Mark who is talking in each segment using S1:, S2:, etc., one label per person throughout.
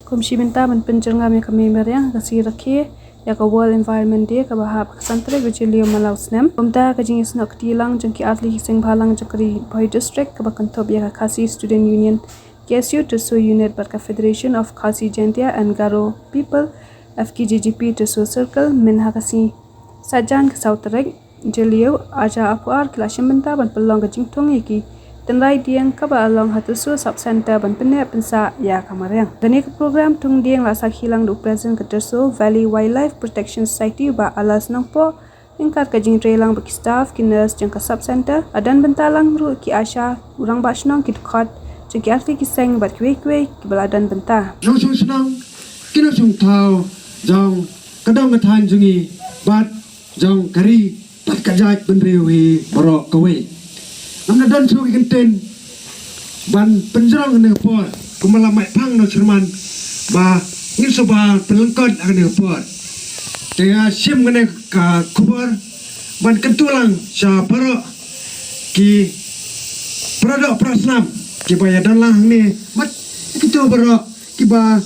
S1: Kumshi minta man penjengam ya kami meriang kasih rakhi ya ka World Environment Day ka bahap santre gujilio malausnem umta ka jingis nok tilang jengki atli sing bhalang jekri Bhoi district ka bakantob ya ka Khasi Student Union KSU Tersu Unit Barka Federation of Khasi Jaintia and Garo People FKJGP Tersu Circle min hakasi sajan ka sautrek jelio aja apuar kelasem minta ban pelong ka jingtong iki tenrai diang ka ba along hatusu sub center ban penne pensa ya kamarang dani ka program tung diang la sak hilang du present ka terso Valley Wildlife Protection Society ba alas nangpo ingkar ka jing trelang ba staff ki nurse jang ka sub center adan bentalang ru ki asha urang ba shnong ki khot jang ki arfi ki seng ba kwe ki baladan benta
S2: jong snang kino chung thao jong kadang ka than jungi bat jong kari pat ka jai benriu hi borok kawe namna dan sugi kenten ban penjerang ne por kumala mai phang no churman ba ngil soba pelengkot ne por tengah sim ne ka kubur ban kentulang sa paro ki produk prasnam ki baya dan lang ne mat kita baro ki ba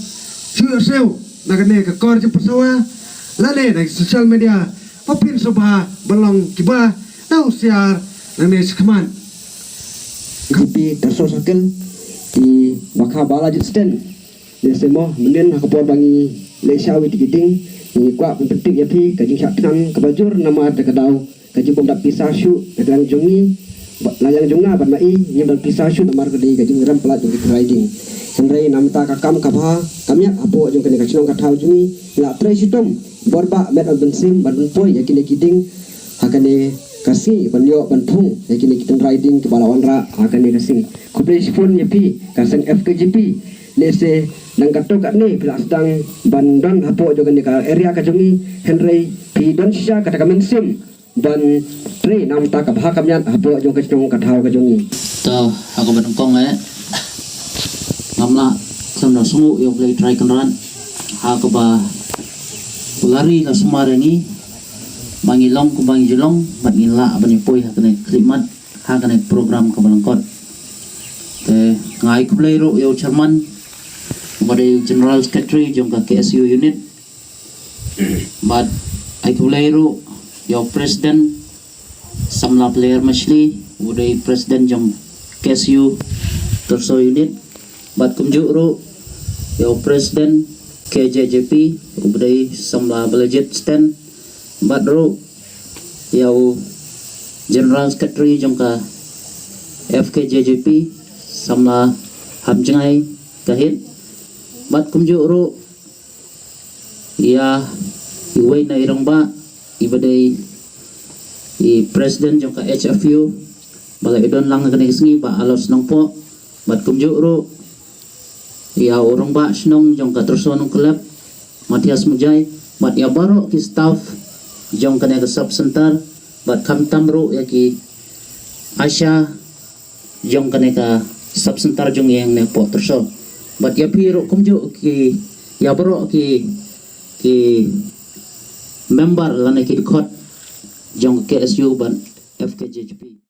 S2: seu ne ka kor je persawa lale na social media popin soba belong ki ba tau siar ne sekman
S3: Kapi Terso Circle di Wakabala Jisten di semua menen hakapor bangi lesyawi tikiting ni kwa penting ya pi kajing syak kenang kebajur nama ada kedau kajing pom dak pisah syu kedang jongi layang jonga ban mai nyem dak pisah syu namar kedi kajing ram pelat jongi riding sendrai namta kakam kabha kamyak apo jong kene kachnong kathau jongi la trai sitom borba met bensim ban poi yakine kiting hakane kasih banyo bantung yakini kita riding ke balawan ra akan kasih kuplay phone yapi kasan FKJP lese nang katok ni bila sedang bandon hapo jogan ka area ka jongi henry pi don sha kata kamen sim ban tre nam ta ka bha kamyan hapo jong ka chong ka thau ka jongi
S4: to aku benongkong ngamla samna sungu yo play try kan aku ba ulari na sumareni bangilong ku bangilong bangila bani poi hakane klimat hakane program ka balangkot te ngai ku play ro yo chairman bade general secretary jong ka KSU unit but ai ku play ro yo president samla player mashli bade president jong KSU Terso unit but kumju ro yo president KJJP bade samla budget stand Badro yau General Secretary jongka FKJJP samla hamjengai kahit bat kumju ro ya iway na irong ba ibadai i president jongka HFU bala idon lang kani kisngi ba alos nang po bat kumju ro ya urong ba snong jongka Terso nong club Matias Mujay bat ya baro ki staff jong kena ke sub center bat kam tamro ya ki Asha jong kena ke sub center jong yang ne po Terso bat ya piro kumjo ki ya bro ki member lane ki khot jong KSU ban FKJP